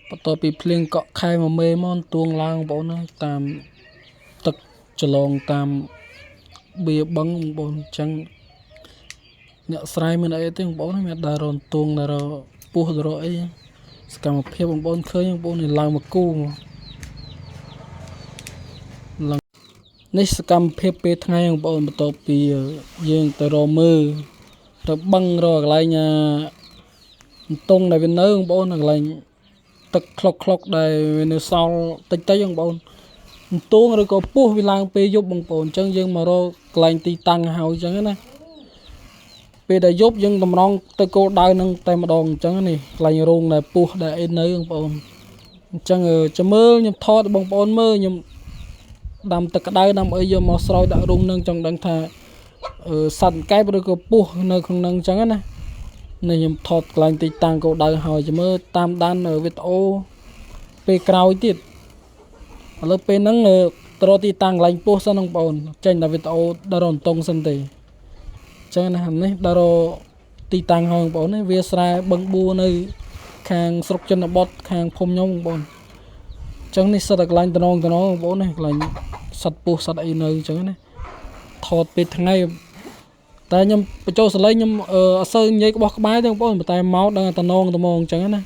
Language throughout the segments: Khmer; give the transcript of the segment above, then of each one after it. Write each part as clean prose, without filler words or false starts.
បន្ទាប់ពីភ្លៀងកក់ខែមកមេមកទួងឡើងបងប្អូនណាតាមទឹកចលងតាមបៀបឹងបងប្អូនអញ្ចឹងអ្នកស្រែមានអីទេបងប្អូនមានដើររនទួងដើរពោះដើរអីសកម្មភាពបងប្អូនឃើញបងប្អូនឡើងមកគូឡើងនេះសកម្មភាពពេលថ្ងៃបងប្អូនបន្ទាប់ពីយើងទៅរមើលទៅបឹងរកកន្លែងតុងដែលវានៅបងប្អូនកន្លែងទឹកខ្លុកដែលវានៅសល់តិចបងប្អូនទួងឬក៏ពោះវាឡើងពេលយប់បងប្អូនអញ្ចឹងយើងមករកកន្លែងទីតាំងហើយអញ្ចឹងណាពេលដែលយប់យើងតម្រង់ទៅគោលដៅនឹងតែម្ដងអញ្ចឹងនេះកន្លែងរោងដែលពោះដែលអីនៅបងប្អូនអញ្ចឹងចាំមើលខ្ញុំថតបងប្អូនមើលខ្ញុំដាំទឹកក្តៅដើម្បីយកមកស្រោចដាក់រោងនឹងចង់ដឹងថាសត្វកែបឬក៏ពោះនៅក្នុងនឹងអញ្ចឹងណានេះខ្ញុំថតកន្លែងទីតាំងគោលដៅហើយចាំមើលតាមដានវីដេអូពេលក្រោយទៀតឥឡូវពេលហ្នឹងទៅរកទីតាំងកន្លែងពោះសិនបងប្អូនចេញតែវីដេអូដល់រនតងសិនទេអញ្ចឹងណានេះដល់រទីតាំងហើយបងប្អូននេះវាស្រែបឹងបួនៅខាងស្រុកជនបទខាងភូមិខ្ញុំបងប្អូនអញ្ចឹងនេះសិតតែកន្លែងតំណងបងប្អូននេះកន្លែងសត្វពោះសត្វអីនៅអញ្ចឹងណាថតពេលថ្ងៃតែខ្ញុំបញ្ចូលសលេងខ្ញុំអត់សូវនិយាយក្បោះក្បាយទេបងប្អូនតែមកដល់តំណងអញ្ចឹងណា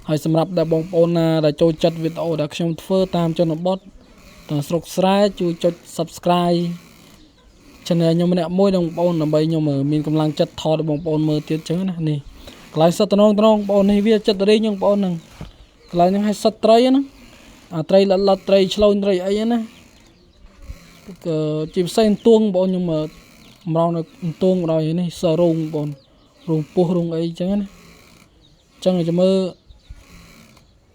ហើយសម្រាប់បងប្អូនណាដែលចូលចិត្តវីដេអូដែលខ្ញុំធ្វើតាមជនបទតាមស្រុកស្រែជួយចុច Subscribe Channel ខ្ញុំម្នាក់មួយបងប្អូនដើម្បីខ្ញុំមានកម្លាំងចិត្តថតបងប្អូនមើលទៀតអញ្ចឹងណានេះកន្លែងសត្វតំណងបងប្អូននេះវាចិត្តរីងបងប្អូនហ្នឹងកន្លែងហ្នឹងឲ្យសត្វត្រីហ្នឹងអាត្រីលត់ត្រីឆ្លូញត្រីអីណាជាពិសេសទួងបងប្អូនខ្ញុំម្ដងនៅទួងម្ដងនេះសរោងបងប្អូនរោងពោះរោងអីអញ្ចឹងណាអញ្ចឹងចាំមើល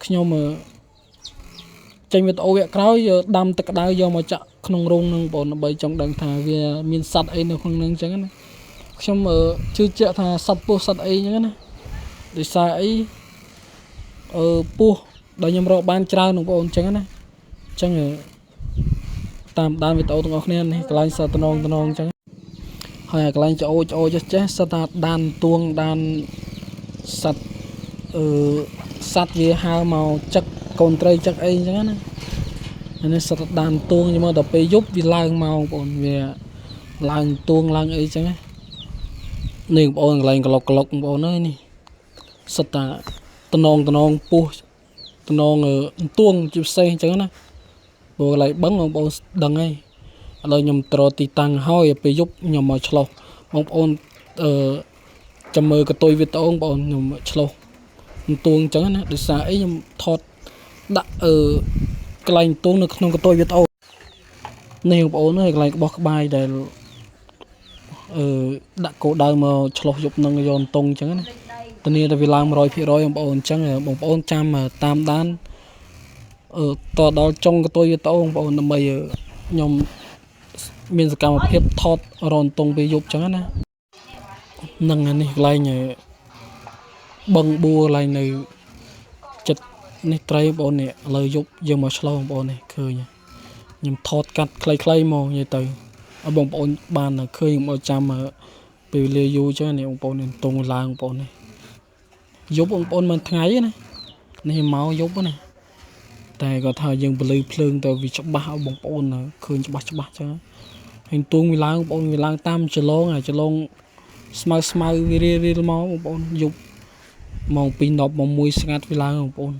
ខ្ញុំចេញវីដេអូវគ្គក្រោយដាំទឹកក្តៅយកមកចាក់ក្នុងរោងនឹងបងដើម្បីចង់ដឹងថាវាមានសត្វអីនៅក្នុងនឹងអញ្ចឹងណាខ្ញុំជឿជាក់ថាសត្វពោះសត្វអីអញ្ចឹងណាដោយសារអីពោះដែលខ្ញុំរកបានច្រើនបងប្អូនអញ្ចឹងណាអញ្ចឹងតាមដានវីដេអូទាំងអស់គ្នានេះកន្លែងសត្វតំណងអញ្ចឹងហើយកន្លែងច្អូចេះសិតថាដានទួងដានសត្វសត្វវាហើមកចឹកកូនត្រីចឹកអីអញ្ចឹងណានេះសិតតែដានទួងមកដល់ពេលយប់វាឡើងមកបងប្អូនវាឡើងទួងឡើងអីចឹងណានេះបងប្អូនកន្លែងក្លុកបងប្អូនអើយនេះសិតតែតំណងពោះតំណងទួងជាពិសេសអញ្ចឹងណាព្រោះកន្លែងបឹងបងប្អូនដឹងហើយឥឡូវខ្ញុំត្រទីតាំងហើយពេលយប់ខ្ញុំមកឆ្លោះបងប្អូនចាំមើលកតុយវីដេអូបងប្អូនខ្ញុំឆ្លោះទួងអញ្ចឹងណាដោយសារអីខ្ញុំថតដាក់កន្លែងទួងនៅក្នុងកតុយវីដេអូនេះបងប្អូនហើយកន្លែងក្បោះក្បាយដែលដាក់គោដៅមកឆ្លោះយប់នឹងយកតុងអញ្ចឹងណាធានាថាវាឡើង 100% បងប្អូនអញ្ចឹងបងប្អូនចាំតាមដានតដល់ចុងកតុយវីដេអូបងប្អូនដើម្បីខ្ញុំមានសកម្មភាពថតរនតុងពេលយប់អញ្ចឹងណានឹងនេះកន្លែងបឹងបួរឡើងនៅចិត្តនេះត្រីបងប្អូននេះឥឡូវយប់យើងមកឆ្លោះបងប្អូននេះឃើញខ្ញុំថតកាត់ខ្លីៗមកនិយាយទៅឲ្យបងប្អូនបានឃើញមកចាំពេលវេលាយូរចឹងនេះបងប្អូនតុងឡើងបងប្អូននេះយប់បងប្អូនមិនថ្ងៃណានេះមកយប់ណាតែគាត់ថាយើងពលឺភ្លើងទៅវាច្បាស់ឲ្យបងប្អូនឃើញច្បាស់ចឹងហើយទួងវាឡើងបងប្អូនវាឡើងតាមចលងស្មៅវារៀលមកបងប្អូនយប់ម៉ោង 2:10 ម៉ោង 1 ស្ងាត់វាឡើងបងប្អូន